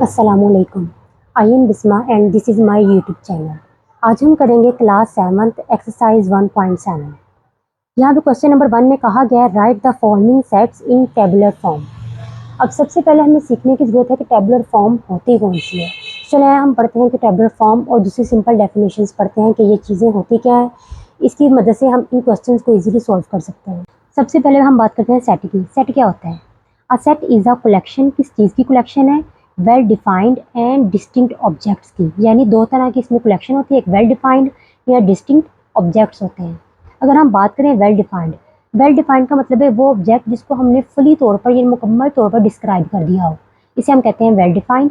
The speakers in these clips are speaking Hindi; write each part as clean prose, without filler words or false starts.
अस्सलामुअलैकुम। I am Bisma and this is my YouTube channel. आज हम करेंगे क्लास 7th एक्सरसाइज 1.7। यहाँ पे क्वेश्चन नंबर 1 में कहा गया है right the following sets in tabular form. अब सबसे पहले हमें सीखने की ज़रूरत है कि टेबुलर फॉर्म होती कौन सी है। चलिए हम पढ़ते हैं कि टेबुलर फॉर्म और दूसरी सिंपल डेफिनेशंस पढ़ते हैं कि ये चीज़ें होती क्या है। इसकी मदद से हम इन क्वेश्चन को ईजिली सॉल्व कर सकते हैं। सबसे पहले हम बात करते हैं सेट की। सेट क्या होता है? A set is a collection, किस चीज़ की कलेक्शन है? Well defined and distinct objects की। यानी दो तरह की इसमें कलेक्शन होती है, एक वेल डिफाइंड या डिस्टिंक्ट ऑब्जेक्ट्स होते हैं। अगर हम बात करें वेल डिफाइंड का मतलब है वो ऑब्जेक्ट जिसको हमने फुली तौर पर या मुकम्मल तौर पर डिस्क्राइब कर दिया हो, इसे हम कहते हैं वेल डिफाइंड।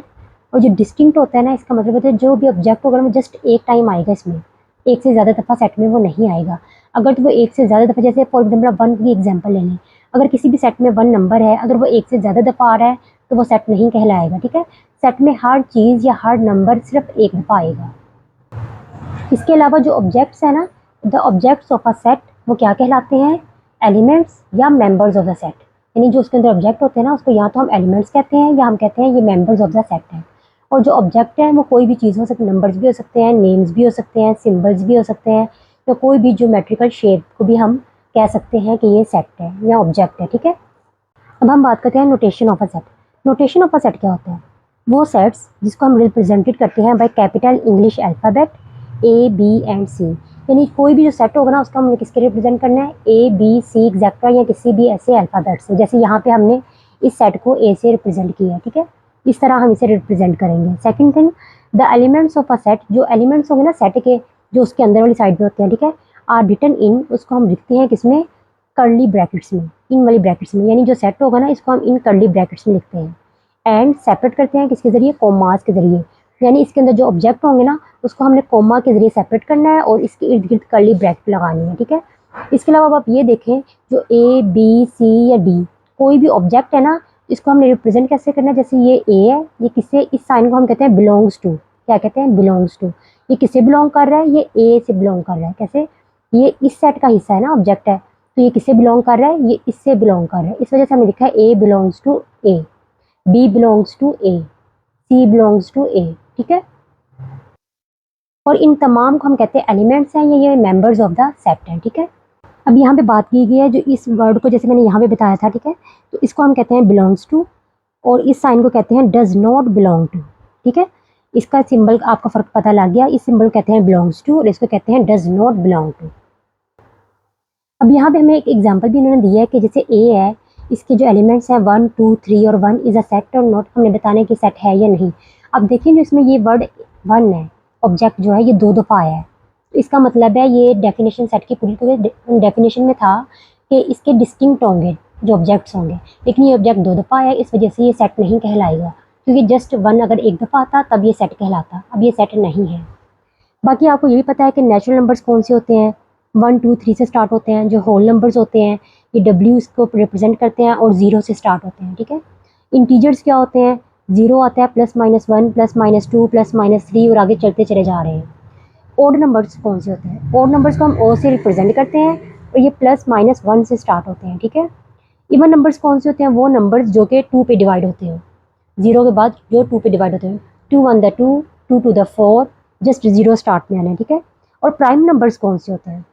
और जो डिस्टिंक्ट होता है ना, इसका मतलब होता है जो भी ऑब्जेक्ट होगा वो जस्ट एक टाइम आएगा, इसमें एक से ज़्यादा दफ़ा सेट में वो नहीं आएगा। अगर तो वो एक से ज़्यादा दफ़ा, जैसे फॉर एग्जाम्पल 1 की एग्जाम्पल ले लें, अगर किसी भी सेट में 1 नंबर है, अगर वो एक से ज़्यादा दफ़ा आ रहा है तो वो सेट नहीं कहलाएगा। ठीक है, सेट में हर चीज़ या हर नंबर सिर्फ एक दफ़ा आएगा। इसके अलावा जो ऑब्जेक्ट्स है ना, the objects of a set, वो क्या कहलाते हैं? एलिमेंट्स या मेंबर्स ऑफ द सेट। यानी जो उसके अंदर ऑब्जेक्ट होते हैं ना, उसको या तो हम एलिमेंट्स कहते हैं या हम कहते हैं ये मेंबर्स ऑफ द सेट हैं। और जो ऑब्जेक्ट है वो कोई भी चीज़ हो सकती है, नंबर्स भी हो सकते हैं, नेम्स भी हो सकते हैं, सिम्बल्स भी हो सकते हैं, या कोई भी ज्योमेट्रिकल शेप को भी हम कह सकते हैं कि ये सेट है या ऑब्जेक्ट है। ठीक है, अब हम बात करते हैं notation of a set. Notation of a set क्या होता है? वो सेट्स जिसको हम रिप्रेजेंटेड करते हैं by capital English alphabet A B and C. यानी कोई भी जो सेट होगा ना, उसका हमने किसके रिप्रेजेंट करना है? ए बी सी एक्सेट्रा, या किसी भी ऐसे अल्फ़ाबेट से। जैसे यहाँ पे हमने इस सेट को ए से रिप्रेजेंट किया है। ठीक है, इस तरह हम इसे रिप्रेजेंट करेंगे। Second thing, the elements of a set, जो एलिमेंट्स होंगे ना सेट के, जो उसके अंदर वाली साइड पे होते हैं, ठीक है, आर रिटन इन, उसको हम लिखते हैं किसमें? कर्ली ब्रैकेट्स में, इन वाली ब्रैकेट्स में। यानी जो सेट होगा ना, इसको हम इन कर्ली ब्रैकेट्स में लिखते हैं। एंड सेपरेट करते हैं किसके जरिए? कॉमास के जरिए। यानी इसके अंदर जो ऑब्जेक्ट होंगे ना, उसको हमने कॉमा के जरिए सेपरेट करना है और इसके इर्द गिर्द कर्ली ब्रैकेट लगानी है। ठीक है, इसके अलावा अब आप ये देखें, जो ए बी सी या डी कोई भी ऑब्जेक्ट है ना, इसको हमने रिप्रेजेंट कैसे करना है? जैसे ये ए है, ये किससे, इस साइन को हम कहते हैं बिलोंग्स टू। क्या कहते हैं? Belongs to. ये किससे बिलोंग कर रहा है? ये ए से बिलोंग कर रहा है। कैसे? ये इस सेट का हिस्सा है ना, ऑब्जेक्ट है, तो ये किससे बिलोंग कर रहा है? ये इससे बिलोंग कर रहा है। इस वजह से हमने लिखा है A belongs to A, B belongs to A, C belongs to A. ठीक है, और इन तमाम को हम कहते हैं एलिमेंट्स हैं, ये मेंबर्स ऑफ द सेट हैं। ठीक है, अब यहाँ पे बात की गई है जो इस वर्ड को, जैसे मैंने यहाँ पे बताया था, ठीक है, तो इसको हम कहते हैं बिलोंग्स टू, और इस साइन को कहते हैं डज नॉट बिलोंग टू। ठीक है, इसका सिंबल आपका फ़र्क पता लग गया। इस सिंबल को कहते हैं बिलोंग्स टू और इसको कहते हैं डज नॉट बिलोंग टू। अब यहाँ पे हमें एक एग्जांपल भी इन्होंने दिया है कि जैसे ए है, इसके जो एलिमेंट्स हैं 1 2 3 और 1 इज़ अ सेट और नॉट, हमने बताने की सेट है या नहीं। अब देखिए जो इसमें ये वर्ड 1 है, ऑब्जेक्ट जो है ये 2 दफ़ा आया है, तो इसका मतलब है ये डेफिनेशन सेट की पूरी डेफिनेशन में था कि इसके डिस्टिंक्ट होंगे जो ऑब्जेक्ट्स होंगे, लेकिन ये ऑब्जेक्ट 2 दफ़ा आया, इस वजह से ये सेट नहीं कहलाएगा, क्योंकि जस्ट 1 अगर एक दफ़ा आता तब ये सेट कहलाता, अब ये सेट नहीं है। बाकी आपको ये भी पता है कि नेचुरल नंबर्स कौन से होते हैं? 1 2 3 से स्टार्ट होते हैं। जो होल नंबर्स होते हैं ये डब्ल्यू इसको रिप्रेजेंट करते हैं और 0 से स्टार्ट होते हैं। ठीक है, इंटीजर्स क्या होते हैं? 0 आता है, +-1 +-2 +-3 और आगे चलते चले जा रहे हैं। ओड नंबर्स कौन से होते हैं? ओड नंबर्स को हम ओ से रिप्रेजेंट करते हैं और ये +-1 से स्टार्ट होते हैं। ठीक है, इवन नंबर्स कौन से होते हैं? वो नंबर्स जो कि 2 पे डिवाइड होते हो, 0 के बाद जो 2 पे डिवाइड होते हैं, 2 1 द 2, 2 2 द 4, जस्ट 0 स्टार्ट में आना है। ठीक है, और प्राइम नंबर्स कौन से होते हैं?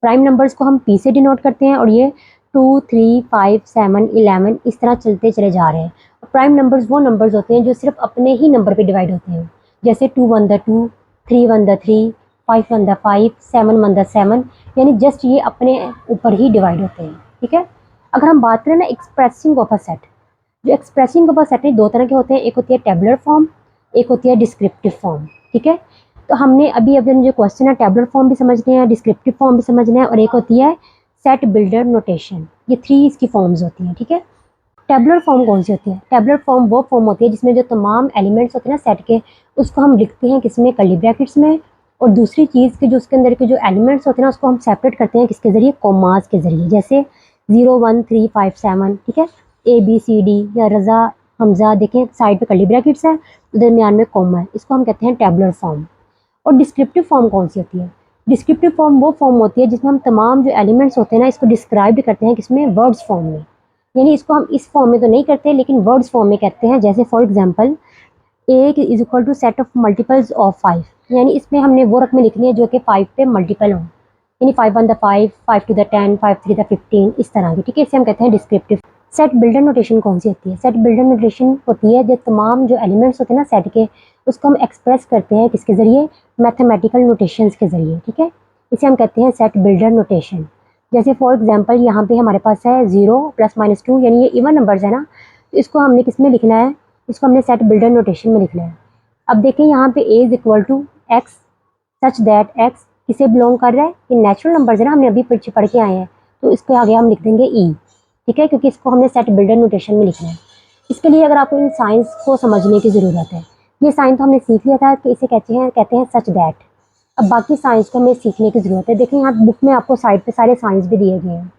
प्राइम नंबर्स को हम पी से डिनोट करते हैं और ये 2 3 5 7 11 इस तरह चलते चले जा रहे हैं। प्राइम नंबर्स वो नंबर्स होते हैं जो सिर्फ अपने ही नंबर पे डिवाइड होते हैं, जैसे 2 1 द 2, 3 1 द 3, 5 1 द 5, 7 1 द 7, यानी जस्ट ये अपने ऊपर ही डिवाइड होते हैं। ठीक है, अगर हम बात करें ना एक्सप्रेसिंग ऑफ अ सेट, जो एक्सप्रेसिंग ऑफ अ सेट दो तरह के होते हैं, एक होती है टेबुलर फॉर्म, एक होती है डिस्क्रिप्टिव फॉर्म। ठीक है, तो हमने अभी जो क्वेश्चन है टेबुलर फॉर्म भी समझने हैं, डिस्क्रिप्टिव फॉर्म भी समझना है, और एक होती है सेट बिल्डर नोटेशन। ये 3 इसकी फॉर्म्स होती हैं। ठीक है, टेबुलर फॉर्म कौन सी होती है? टेबुलर फॉर्म वो फॉर्म होती है जिसमें जो तमाम एलिमेंट्स होते हैं ना सेट के, उसको हम लिखते हैं किसमें? कर्ली ब्रैकेट्स में, और दूसरी चीज़ के जो उसके अंदर के जो एलिमेंट्स होते हैं ना, उसको हम सेपरेट करते हैं किसके ज़रिए? कॉमास के ज़रिए। जैसे 0 1 3 5 7, ठीक है, ए बी सी डी या रज़ा हमज़ा, देखें साइड पे कर्ली ब्रैकेट्स है, दरमियान में कॉमा है, इसको हम कहते हैं टेबुलर फॉर्म। और डिस्क्रिप्टिव फॉर्म कौन सी होती है? डिस्क्रिप्टिव फॉर्म वो फॉर्म होती है जिसमें हम तमाम जो एलिमेंट्स होते हैं ना, इसको डिस्क्राइब करते हैं किसमें? वर्ड्स फॉर्म में। यानी इसको हम इस फॉर्म में तो नहीं करते, लेकिन वर्ड्स फॉर्म में कहते हैं। जैसे for example A is equal to set of multiples of 5, यानी इसमें हमने वो रकमें लिखनी है जो कि 5 पे मल्टीपल हों, यानी 5 1 द 5, 5 2 द 10, 5 3 द 15, इस तरह की, ठीक है। इसे हम कहते हैं डिस्क्रिप्टिव। सेट बिल्डर नोटेशन कौन सी होती है? सेट बिल्डर नोटेशन होती है जो तमाम जो एलिमेंट्स होते हैं ना सेट के, उसको हम एक्सप्रेस करते हैं किसके ज़रिए? मैथमेटिकल नोटेशंस के ज़रिए, ठीक है। इसे हम कहते हैं सेट बिल्डर नोटेशन। जैसे फॉर एग्जांपल यहाँ पे हमारे पास है 0 + -2, यानी ये इवन नंबर्स है ना, तो इसको हमने किस में लिखना है? इसको हमने सेट बिल्डर नोटेशन में लिखना है। अब देखें यहाँ पे a is equal to x such that X किसे बिलोंग कर रहा है? ये नेचुरल नंबर्स है ना, हमने अभी पढ़ के आए हैं, तो इसके आगे हम लिख देंगे ई, ठीक है, क्योंकि इसको हमने सेट बिल्डर नोटेशन में लिखना है। इसके लिए अगर आपको इन साइंस को समझने की ज़रूरत है, ये साइन तो हमने सीख लिया था कि इसे कहते हैं सच दैट। अब बाकी साइंस को हमें सीखने की ज़रूरत है। देखिए यहाँ बुक में आपको साइड पे सारे साइंस भी दिए गए हैं।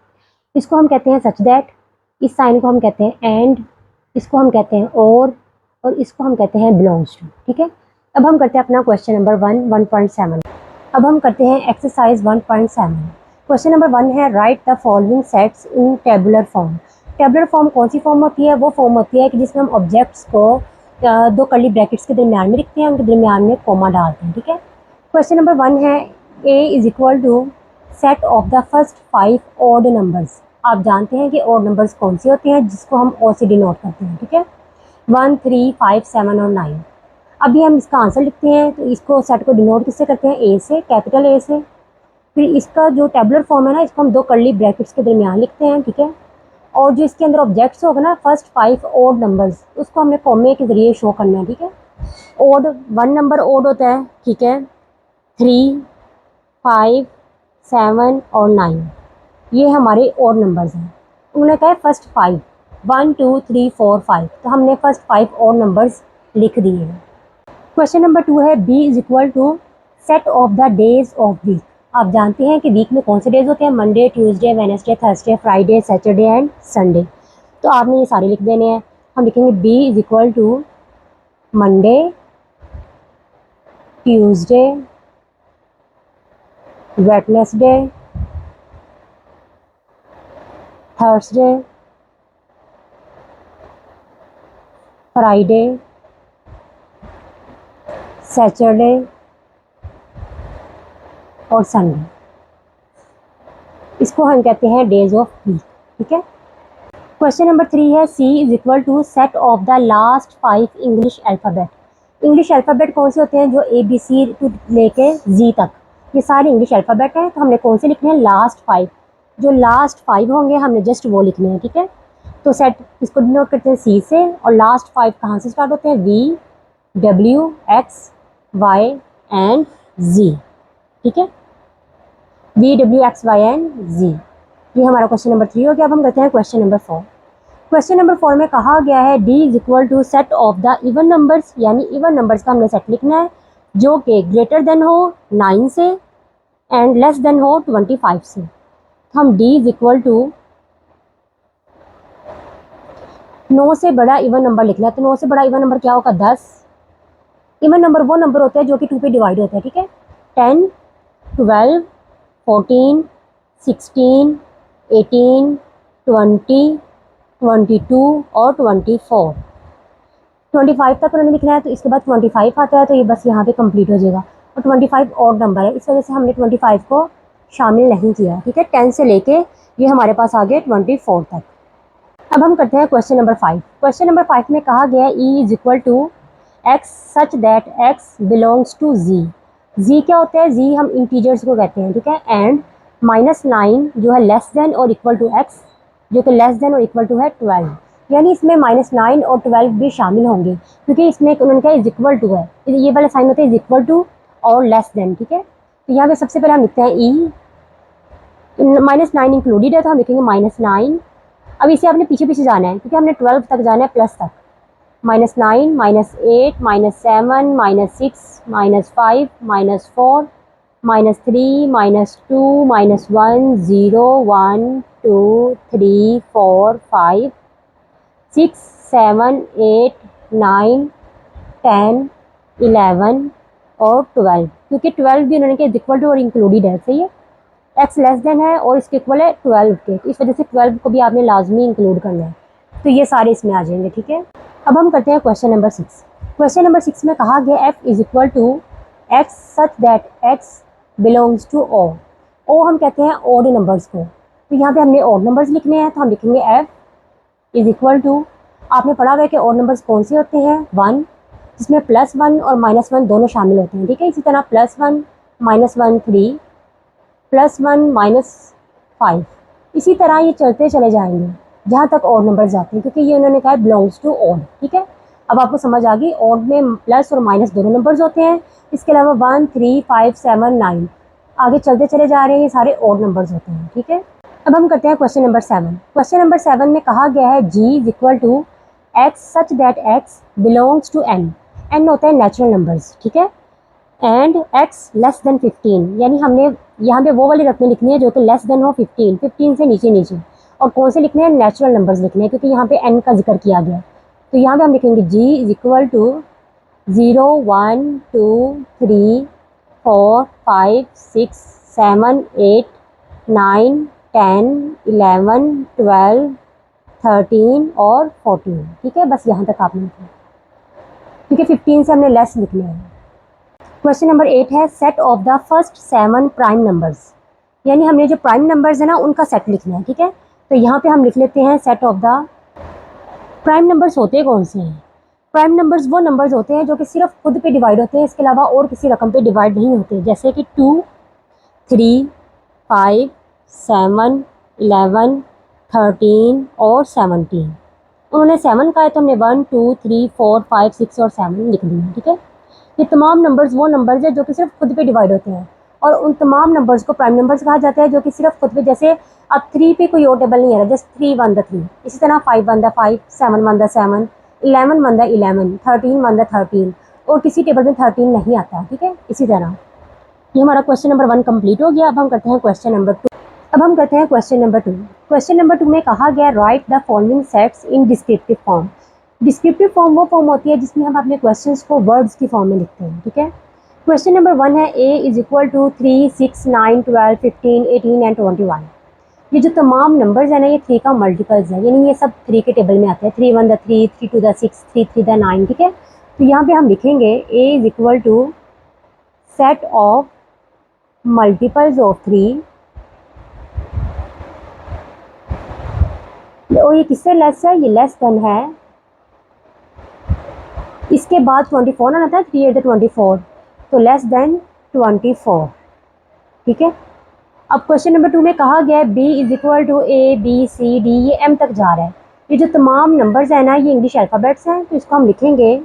इसको हम कहते हैं सच दैट, इस साइन को हम कहते हैं एंड, इसको हम कहते हैं और इसको हम कहते हैं बिलोंग्स टू, ठीक है। अब हम करते हैं अपना क्वेश्चन नंबर 1.7। अब हम करते हैं एक्सरसाइज 1.7। क्वेश्चन नंबर 1 है right the following sets in tabular form. Tabular form कौन सी फॉर्म होती है? वो फॉर्म होती है कि जिसमें हम ऑब्जेक्ट्स को दो कर्ली ब्रैकेट्स के दरमियान में लिखते हैं, उनके दरमियान में कॉमा डालते हैं, ठीक है। क्वेश्चन नंबर 1 है a is equal to set of the first 5 odd numbers. आप जानते हैं कि ऑड नंबर्स कौन से होते हैं जिसको हम ओ से डिनोट करते हैं, ठीक है। 1 3 5 7 और 9। अभी हम इसका आंसर लिखते हैं, तो इसको सेट को डिनोट किससे करते हैं? ए से, कैपिटल ए से। फिर इसका जो टेबुलर फॉर्म है ना, इसको हम दो कर्ली ब्रैकेट्स के दरमियान लिखते हैं, ठीक है। और जो इसके अंदर ऑब्जेक्ट्स होगा ना, फर्स्ट 5 ऑड नंबर्स, उसको हमने कॉमे के जरिए शो करना है, ठीक है। ऑड 1 नंबर ऑड होता है, ठीक है। 3 5 7 और 9 ये हमारे ऑड नंबर्स हैं। उन्होंने कहा है फर्स्ट 5 1 2 3 4 5, तो हमने फर्स्ट 5 ऑड नंबर्स लिख दिए हैं। क्वेश्चन नंबर 2 है b is equal to set of the days of week. आप जानते हैं कि वीक में कौन से डेज होते हैं? Monday, Tuesday, Wednesday, Thursday, Friday, Saturday and Sunday. तो आपने ये सारे लिख देने हैं। हम लिखेंगे b is equal to Monday, Tuesday, Wednesday, Thursday, Friday, Saturday और संडे। इसको हम कहते हैं डेज ऑफ वीक, ठीक है। क्वेश्चन नंबर 3 है c is equal to set of the last 5 English alphabet. English alphabet कौन से होते हैं? जो ABC टू लेके Z तक, ये सारे इंग्लिश अल्फ़ाबेट हैं। तो हमने कौन से लिखने हैं? लास्ट 5। जो लास्ट 5 होंगे हमने जस्ट वो लिखने हैं, ठीक है। तो सेट इसको डिनोट करते हैं C से, और लास्ट 5 कहाँ से स्टार्ट होते हैं? V, W, X, Y and Z, ठीक है। V, W, X, Y and Z। ये हमारा क्वेश्चन नंबर 3 हो गया। अब हम करते हैं क्वेश्चन नंबर 4। क्वेश्चन नंबर 4 में कहा गया है D is equal to set of the even numbers, यानी इवन नंबर्स का हमने सेट लिखना है जो कि ग्रेटर देन हो 9 से एंड लेस देन हो 25 से। तो हम D इज इक्वल टू 9 से बड़ा इवन नंबर लिखना है। तो 9 से बड़ा इवन नंबर क्या होगा? 10। इवन नंबर वो नंबर होते हैं जो कि 2 पे डिवाइड होते हैं, ठीक है। 10, 12, 14, 16, 18, 20, 22 और 24। 25 तक उन्होंने लिखना है, तो इसके बाद 25 आता है, तो ये बस यहाँ पे कंप्लीट हो जाएगा। और 25 ऑड नंबर है, इस वजह से हमने 25 को शामिल नहीं किया, ठीक है। 10 से लेके ये हमारे पास आ गए 24 तक। अब हम करते हैं क्वेश्चन नंबर 5। क्वेश्चन नंबर 5 में कहा गया है E is equal to x such that x belongs to Z। Z क्या होता है? Z हम इंटीजर्स को कहते हैं, ठीक है। एंड -9 जो है लेस देन और इक्वल टू x, जो कि लेस देन और इक्वल टू है 12, यानी इसमें -9 और 12 भी शामिल होंगे, क्योंकि इसमें उन्होंने कहा इज इक्वल टू है, ये वाला साइन होता है इज इक्वल टू और लेस देन, ठीक है। तो यहाँ पे सबसे पहले हम लिखते हैं E, -9 इंक्लूडेड है, तो हम लिखेंगे -9। अब इसे आपने पीछे पीछे जाना है, क्योंकि हमने 12 तक जाना है, प्लस तक। -9, -8, -7, -6, -5, -4, -3, -2, -1, 0, 1, 2, 3, 4, 5, 6, 7, 8, 9, 10, 11 और 12, क्योंकि 12 भी उन्होंने कहा इक्वल टू और इंक्लूडेड है, सही है। एक्स लेस देन है और इसके इक्वल है 12 के, तो इस वजह से 12 को भी आपने लाजमी इंक्लूड करना है, तो ये सारे इसमें आ जाएंगे, ठीक है। अब हम करते हैं क्वेश्चन नंबर 6। क्वेश्चन नंबर 6 में कहा गया f is equal to x such that x belongs to o। o हम कहते हैं ओड नंबर्स को, तो यहाँ पे हमने ओड नंबर्स लिखने हैं, तो हम लिखेंगे f इज इक्वल टू, आपने पढ़ा हुआ है कि ओड नंबर्स कौन से होते हैं, 1, जिसमें +1 और -1 दोनों शामिल होते हैं, ठीक है। इसी तरह +1 -1 3, +1 -5, इसी तरह ये चलते चले जाएंगे जहाँ तक ओड नंबर जाते हैं, क्योंकि ये उन्होंने कहा बिलोंग्स टू ओड, ठीक है। अब आपको समझ आ गई, ओड में प्लस और माइनस दोनों नंबर्स होते हैं। इसके अलावा 1 3 5 7 9 आगे चलते चले जा रहे हैं, ये सारे ओड नंबर्स होते हैं, ठीक है। अब हम करते हैं क्वेश्चन नंबर 7। क्वेश्चन नंबर 7 में कहा गया है g is equal to x such that x belongs to n। n होता है नेचुरल नंबर्स, ठीक है, एंड x लेस देन 15, यानी हमने यहाँ पे वो वाली रकमें लिखनी है जो कि लेस देन हो 15, 15 से नीचे नीचे। और कौन से लिखने हैं, नेचुरल नंबर्स लिखने हैं, क्योंकि यहाँ पे n का जिक्र किया गया। तो यहाँ पे हम लिखेंगे g इज इक्वल टू 0 1 2 3 4 5 6 7 8 9 10 11 12 13 और 14, ठीक है। बस यहाँ तक आपने लिखना, क्योंकि 15 से हमने लेस लिखने हैं। क्वेश्चन नंबर 8 है set of the first 7 prime numbers, यानी हमने जो प्राइम नंबर्स है ना उनका सेट लिखना है, ठीक है। तो यहाँ पे हम लिख लेते हैं set of the prime numbers. होते कौन से हैं, प्राइम नंबर्स वो नंबर्स होते हैं जो कि सिर्फ खुद पे डिवाइड होते हैं, इसके अलावा और किसी रकम पे डिवाइड नहीं होते, जैसे कि 2 3 5 7 11 13 और 17। उन्होंने 7 का है तो हमने 1 2 3 4 5 6 और 7 लिख दिया, ठीक है। ये तमाम नंबर्स वो नंबर्स हैं जो कि सिर्फ खुद पे डिवाइड होते हैं, और उन तमाम नंबर्स को प्राइम नंबर्स कहा जाता है जो कि सिर्फ खुद पे, जैसे अब 3 पे कोई और टेबल नहीं आ रहा, जस्ट 3 1 3, इसी तरह 5 1 5 7 1 7 11 1 11 13 1 13, और किसी टेबल में 13 नहीं आता, ठीक है। इसी तरह ये हमारा क्वेश्चन नंबर 1 कंप्लीट हो गया। अब हम करते हैं question number 2। Question number 2। Question number 2 में कहा गया right the following sets in descriptive form. Descriptive form वो फॉर्म होती है जिसमें हम अपने क्वेश्चंस को वर्ड्स की फॉर्म में लिखते हैं, ठीक है। क्वेश्चन नंबर 1 है a is equal to 3 6 9 12 15 18 and 21। ये जो तमाम नंबर्स हैं ना, ये 3 का मल्टीपल्स है, यानी ये सब 3 के टेबल में आते हैं, 3 1 3 3 2 6 3 3 9, ठीक है। तो यहाँ पे हम लिखेंगे a is equal to set of multiples of 3, और ये किससे लेस है, ये लेस देन है, इसके बाद 24 आना था, 3 8 24, तो लेस देन 24, ठीक है। अब क्वेश्चन नंबर 2 में कहा गया है b is equal to a b c d, ये m तक जा रहा है। ये जो तमाम नंबर्स हैं ना, ये इंग्लिश अल्फ़ाबेट्स हैं, तो इसको हम लिखेंगे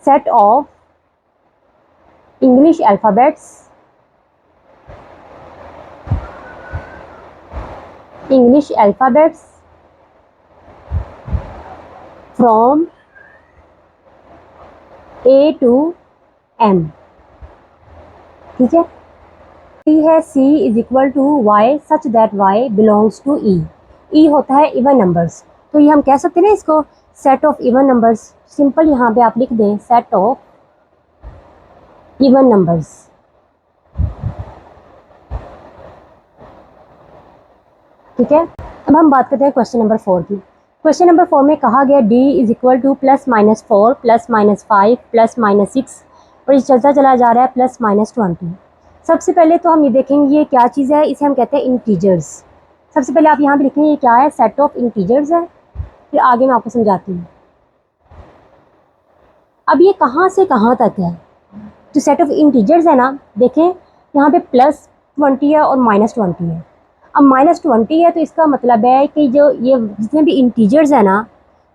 set of English alphabets, English alphabets from A to M, ठीक है। C है C is equal to Y such that Y belongs to E। E होता है इवन नंबर्स, तो ये हम कह सकते हैं ना इसको set of even numbers. Simple यहाँ पे आप लिख दें सेट ऑफ इवन नंबर्स, ठीक है। अब हम बात करते हैं क्वेश्चन नंबर 4 की। क्वेश्चन नंबर 4 में कहा गया d इज इक्वल टू +-4 +-5 +-6, और ये चलता चला जा रहा है +-20। सबसे पहले तो हम ये देखेंगे ये क्या चीज़ है, इसे हम कहते हैं इंटीजर्स। सबसे पहले आप यहाँ पे लिखेंगे ये क्या है, सेट ऑफ इंटीजर्स है, फिर आगे मैं आपको समझाती हूँ। अब ये कहाँ से कहाँ तक है, जो सेट ऑफ इंटीजर्स है ना, देखें यहाँ पे +20 है और -20 है। अब -20 है तो इसका मतलब है कि जो ये जितने भी इंटीजर्स है ना,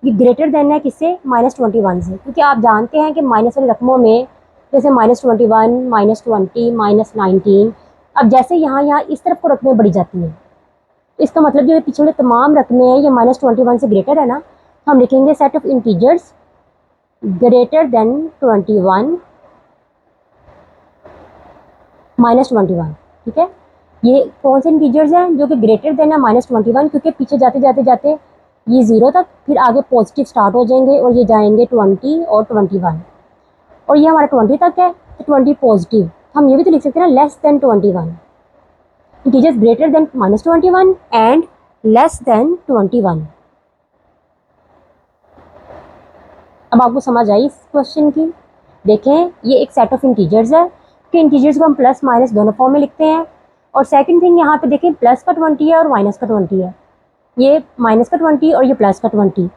ये ग्रेटर देन है किससे, -21 से, क्योंकि आप जानते हैं कि माइनस वाली रकमों में जैसे -21 -20 -19, अब जैसे यहाँ इस तरफ को रकमें बढ़ी जाती हैं, इसका मतलब जो पिछले तमाम रकमें हैं ये -21 से ग्रेटर है ना, हम लिखेंगे set of integers greater than 21 -21, ठीक है। ये कौन से इंटीजर्स हैं जो कि ग्रेटर देन है -21, क्योंकि पीछे जाते जाते जाते ये 0 तक, फिर आगे पॉजिटिव स्टार्ट हो जाएंगे और ये जाएंगे 20 और 21, और ये हमारा 20 तक है, तो 20 पॉजिटिव। हम ये भी तो लिख सकते हैं ना less than 21, integers greater than -21 and less than 21। अब आपको समझ आई इस क्वेश्चन की। देखें, ये एक सेट ऑफ इंटीजर्स है कि इंटीजर्स को हम प्लस माइनस दोनों फॉर्म में लिखते हैं। और सेकंड थिंग यहाँ पे देखें, प्लस का 20 है और माइनस का 20 है, ये माइनस का 20 और ये प्लस का 20।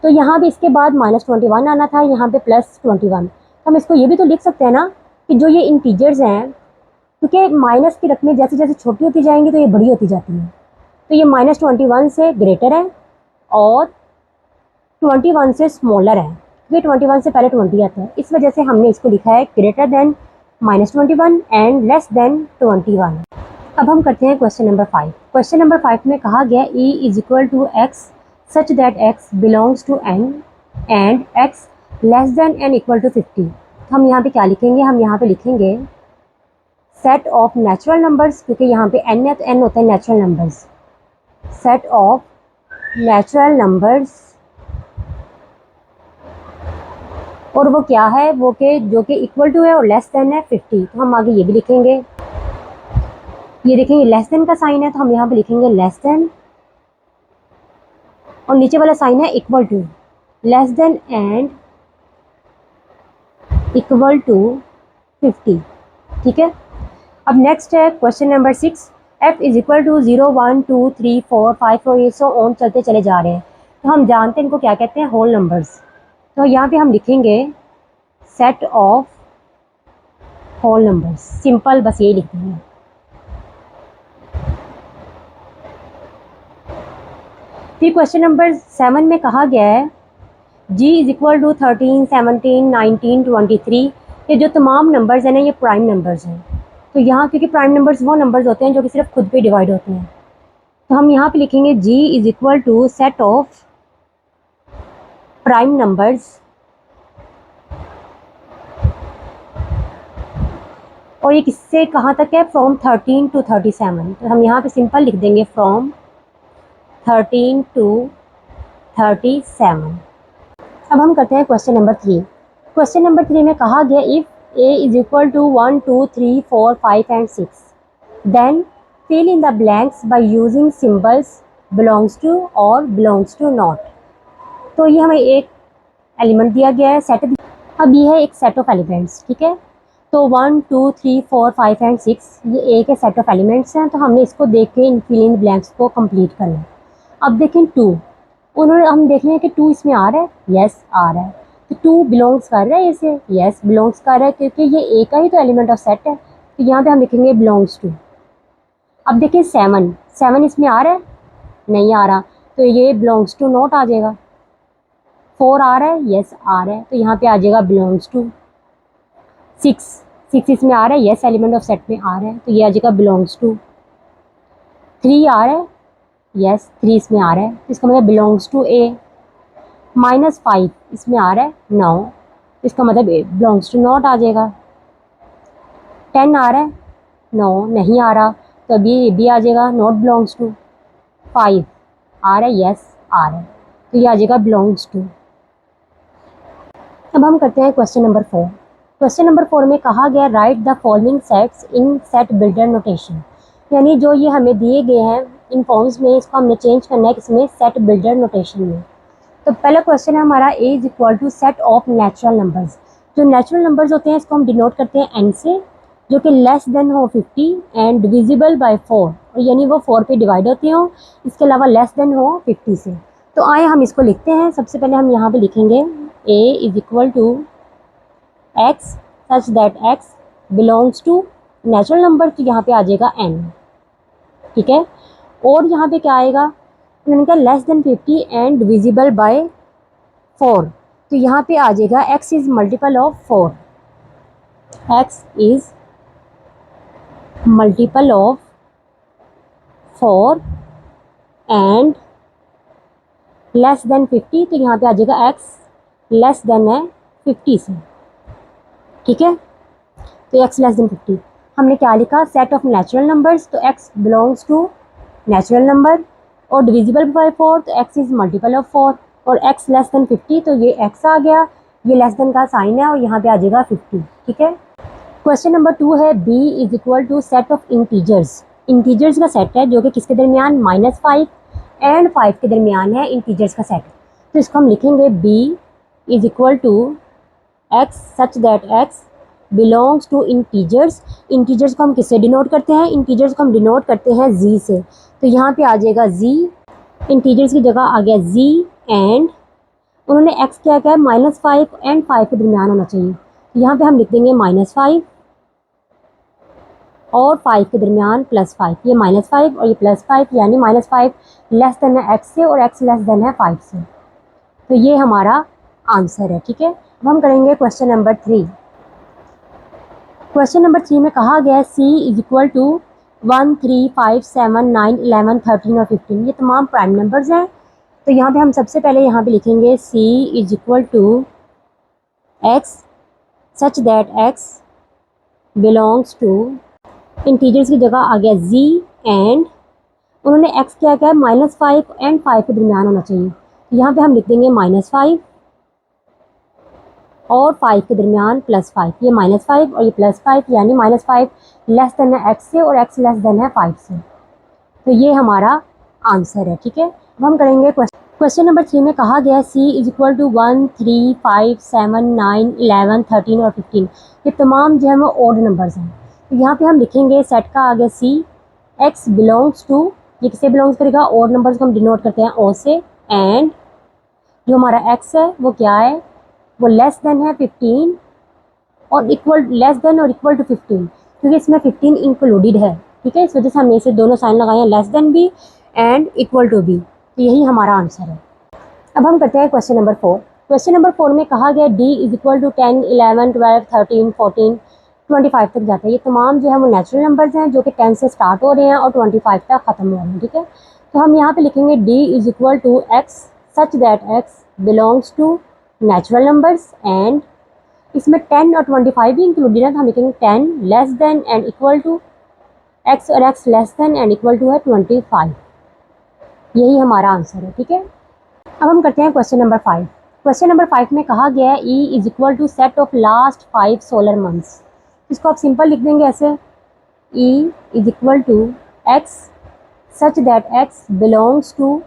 तो यहाँ भी इसके बाद -21 आना था, यहाँ पे +21। हम इसको ये भी तो लिख सकते हैं ना कि जो ये इंटीजर्स हैं, क्योंकि माइनस की रकमें जैसे जैसे छोटी होती जाएंगी तो ये बड़ी होती जाती हैं, तो ये -21 से ग्रेटर है और 21 से स्मॉलर है, क्योंकि 21 से पहले 20 आता है। इस वजह से हमने इसको लिखा है greater than -21 and less than 21। अब हम करते हैं क्वेश्चन नंबर 5। क्वेश्चन नंबर 5 में कहा गया e is equal to x such that x belongs to n and x less than n equal to 50। तो हम यहाँ पे क्या लिखेंगे, हम यहाँ पे लिखेंगे सेट ऑफ नेचुरल नंबर्स, क्योंकि यहाँ पे n है तो n होता है natural numbers. Set of natural numbers, और वो क्या है, वो के जो कि इक्वल टू है और लेस देन है 50। तो हम आगे ये भी लिखेंगे, ये देखेंगे लेस देन का साइन है तो हम यहाँ पे लिखेंगे लेस देन, और नीचे वाला साइन है equal to, less than and equal to 50। ठीक है। अब नेक्स्ट है question number 6। f is equal to 0 1 2 3 4 5 और ये सो ऑन चलते चले जा रहे हैं। तो हम जानते हैं इनको क्या कहते हैं, होल नंबर्स। तो यहाँ पे हम लिखेंगे set of whole numbers, simple बस यही लिख देंगे। फिर क्वेश्चन नंबर 7 में कहा गया है g इज इक्वल टू 13 17 19 23। ये जो तमाम नंबर्स हैं ना, ये प्राइम नंबर्स हैं। तो यहाँ क्योंकि प्राइम नंबर्स वो नंबर्स होते हैं जो कि सिर्फ खुद पे डिवाइड होते हैं, तो हम यहाँ पे लिखेंगे g is equal to set of prime numbers, और ये किससे कहाँ तक है, फ्रॉम 13 टू 37। तो हम यहाँ पे सिंपल लिख देंगे फ्रॉम 13 टू 37। अब हम करते हैं क्वेश्चन नंबर 3। क्वेश्चन नंबर 3 में कहा गया if a is equal to 1 2 3 4 5 and 6 then fill in the blanks by using symbols belongs to और बिलोंग्स टू नॉट। तो ये हमें एक एलिमेंट दिया गया है, सेट। अब ये है एक सेट ऑफ एलिमेंट्स, ठीक है। तो 1 2 3 4 5 एंड 6 ये एक है सेट ऑफ एलिमेंट्स हैं। तो हमने इसको देख के इन फिल इन ब्लैंक्स को कंप्लीट करना है। अब देखें 2, उन्होंने हम देख रहे हैं कि 2 इसमें आ रहा है, यस आ रहा है। तो 2 बिलोंग्स कर रहा है इसे, यस बिलोंग्स कर रहा है, क्योंकि ये एक का ही तो एलिमेंट ऑफ सेट है। तो यहाँ पे हम लिखेंगे बिलोंग्स टू। अब देखिए 7 इसमें आ रहा है, नहीं आ रहा, तो ये बिलोंग्स टू नॉट आ जाएगा। 4 आ रहा है, यस आ रहा है, तो यहाँ पे आ जाएगा बिलोंग्स टू। 6 इसमें आ रहा है, यस एलिमेंट ऑफ सेट में आ रहा है, तो ये आ जाएगा बिलोंग्स टू। 3 आ रहा है, यस 3 इसमें आ रहा है, तो इसका मतलब बिलोंग्स टू ए। -5 इसमें आ रहा है, 9, इसका मतलब ए बिलोंग्स टू नॉट आ जाएगा। 10 आ रहा है, 9 नहीं आ रहा, तो अभी ये भी आ जाएगा नॉट बिलोंग्स टू। 5 आ रहा है, यस आ रहा है, तो ये आ जाएगा बिलोंग्स टू। अब हम करते हैं क्वेश्चन नंबर 4। क्वेश्चन नंबर 4 में कहा गया right the following sets in set builder notation. यानी जो ये हमें दिए गए हैं इन फॉर्म्स में, इसको हमने चेंज करना है किसमें, सेट बिल्डर नोटेशन में। तो पहला क्वेश्चन है हमारा a is equal to set of natural numbers. जो नेचुरल नंबर्स होते हैं इसको हम डिनोट करते हैं n से, जो कि लेस देन हो 50 एंड डिविजिबल बाय 4, और यानी वो 4 पे डिवाइड होती हो, इसके अलावा लेस देन हो 50 से। तो आए हम इसको लिखते हैं। सबसे पहले हम यहाँ पे लिखेंगे a is equal to x such that x belongs to natural number, तो यहाँ पे आ जाएगा n, ठीक है। और यहाँ पे क्या आएगा, उन्होंने कहा less than 50 and divisible by 4, तो यहाँ पे आ जाएगा x is multiple of 4, x is multiple of 4 and less than 50, तो यहाँ पे आ जाएगा x लेस देन है 50 से, ठीक है। तो x लेस देन 50 हमने क्या लिखा, सेट ऑफ नेचुरल नंबर्स, तो x belongs to natural number, और डिविजिबल बाय 4, तो x इज मल्टीपल ऑफ 4, और x लेस देन 50, तो ये x आ गया, ये लेस देन का साइन है, और यहाँ पे आ जाएगा 50, ठीक है। क्वेश्चन नंबर 2 है b is equal to set of integers. Integers का सेट है जो कि किसके दरमियान, -5 एंड 5 के दरमियान है इंटीजर्स का सेट। तो इसको हम लिखेंगे b is equal to x such that x belongs to integers. Integers को हम किससे डिनोट करते हैं? इंटीजर्स को हम डिनोट करते हैं जी से। तो यहाँ पे आ जाएगा जी, इंटीजर्स की जगह आ गया जी, एंड उन्होंने एक्स क्या क्या है -5 एंड 5 के दरमियान होना चाहिए। तो यहाँ पे हम लिख देंगे -5 और 5 के दरमियान +5। ये -5 और ये +5, यानी -5 लेस देन है एक्स से और एक्स लेस देन है 5 से। तो ये हमारा आंसर है। ठीक है, अब हम करेंगे क्वेश्चन नंबर 3। क्वेश्चन नंबर 3 में कहा गया है C इज इक्वल टू 1, 3, 5, 7, 9, 11, 13 और 15। ये तमाम प्राइम नंबर्स हैं। तो यहाँ पे हम सबसे पहले यहाँ पे लिखेंगे C is equal to x such that x belongs to, integers की जगह आ गया जी, एंड उन्होंने एक्स क्या क्या है -5 एंड 5 के दरमियान होना चाहिए। तो यहाँ पे हम लिख देंगे -5 और 5 के दरमियान +5। ये -5 और ये +5, यानी -5 लेस देन है एक्स से और एक्स लेस देन है 5 से। तो ये हमारा आंसर है। ठीक है, अब हम करेंगे क्वेश्चन नंबर 3 में कहा गया है C इज इक्वल टू 1, 3, 5, 7, 9, 11, 13 और 15। ये तमाम जो है वो ऑड नंबर्स हैं। तो यहाँ पे हम लिखेंगे सेट का आ गया C, एक्स बिलोंग्स टू, ये किससे बिलोंग्स करेगा? ऑड नंबर्स को हम डिनोट करते हैं O से, एंड जो हमारा x है वो क्या है? वो लेस देन है 15 और इक्वल, लेस देन और इक्वल टू 15, क्योंकि इसमें 15 इंक्लूडेड है। ठीक है, इस वजह से हमने इसे दोनों साइन लगाए हैं, लेस देन भी एंड इक्वल टू भी। तो यही हमारा आंसर है। अब हम करते हैं क्वेश्चन नंबर 4। क्वेश्चन नंबर 4 में कहा गया D इज इक्वल टू 10, 11, 12, 13, 14, 25 तक जाता है। ये तमाम जो है वो नेचुरल नंबर्स हैं जो कि 10 से स्टार्ट हो रहे हैं और 25 तक ख़त्म हो रहे हैं। ठीक है, तो हम यहाँ पे लिखेंगे D is equal to x such that x belongs to natural numbers, and इसमें 10 और 25 भी इंक्लूडेड है। तो हम लिखेंगे 10 less than and equal to X, और X less than and equal to है 25। यही हमारा आंसर है। ठीक है, अब हम करते हैं क्वेश्चन नंबर 5। क्वेश्चन नंबर 5 में कहा गया है E is equal to set of last 5 solar months. इसको आप सिंपल लिख देंगे ऐसे, E is equal to x such that x belongs to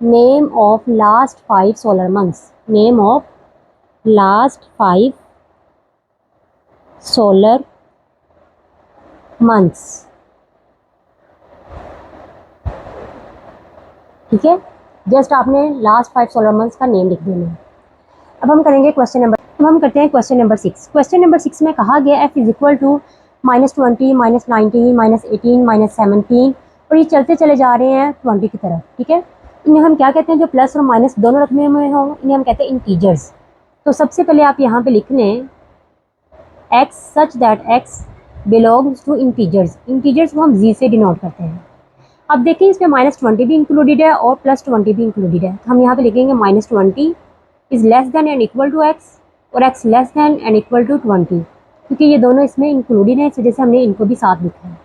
name of last 5 solar months. Name of last 5 solar months. ठीक है, जस्ट आपने लास्ट 5 सोलर मंथ्स का नेम लिख देना है। अब हम करेंगे क्वेश्चन नंबर, अब हम करते हैं क्वेश्चन नंबर 6। क्वेश्चन नंबर 6 में कहा गया f इज इक्वल टू -20, -19, -18, -17, और ये चलते चले जा रहे हैं 20 की तरफ। ठीक है, इन्हें हम क्या कहते हैं? जो प्लस और माइनस दोनों रकमे में हो, इन्हें हम कहते हैं इंटीजर्स। तो सबसे पहले आप यहाँ पे लिख लें x such that x belongs to integers. Integers को हम जी से डिनोट करते हैं। अब देखिए इसमें -20 भी इंक्लूडेड है और +20 भी इंक्लूडेड है। तो हम यहाँ पे लिखेंगे -20 is less than and equal to X, और X less than and equal to 20, क्योंकि ये दोनों इसमें इंक्लूडेड हैं, इस वजह से हमने इनको भी साथ लिखा है।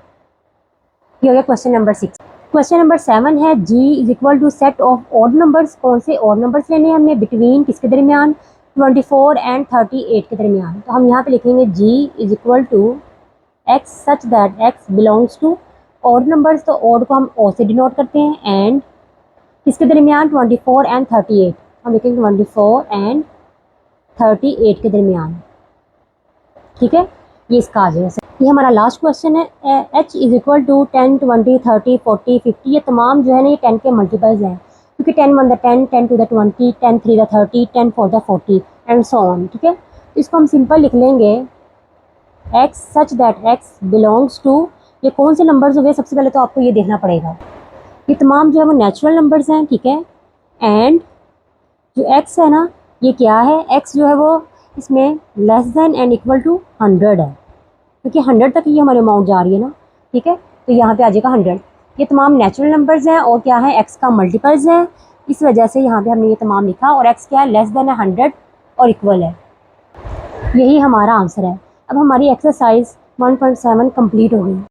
ये हो गया क्वेश्चन नंबर 6। क्वेश्चन नंबर 7 है G is equal to set of odd numbers. कौन से ऑड नंबर्स लेने हैं हमने? बिटवीन किसके दरमियान? 24 एंड 38 के दरमियान। तो हम यहाँ पे लिखेंगे G is equal to x such that x belongs to odd numbers. तो ऑड को हम O से डिनोट करते हैं, एंड किसके दरमियान? 24 एंड 38। हम लिखेंगे 24 एंड 38 के दरमियान। ठीक है, ये इसका आ जाएगा। ये हमारा लास्ट क्वेश्चन है। H is equal to 10, 20, 30, 40, 50। ये तमाम जो है ना ये 10 के मल्टीपल्स हैं, क्योंकि 10 1 the 10, 10 2 the 20, 10 3 the 30, 10 4 the 40 and so on. ठीक है, इसको हम सिंपल लिख लेंगे x such that x belongs to, ये कौन से नंबर्स हुए? सबसे पहले तो आपको ये देखना पड़ेगा, ये तमाम जो है वो नेचुरल नंबर्स हैं। ठीक है, एंड जो x है ना ये क्या है? x जो है वो इसमें less than and equal to 100 है, क्योंकि 100 तक ही हमारी अमाउंट जा रही है ना। ठीक है, तो यहाँ पे आ जाएगा 100। ये तमाम नेचुरल नंबर्स हैं और क्या है? x का मल्टीपल्स है, इस वजह से यहाँ पे हमने ये तमाम लिखा, और x क्या है? लेस देन है 100 और इक्वल है। यही हमारा आंसर है। अब हमारी एक्सरसाइज 1.7 कंप्लीट हो गई।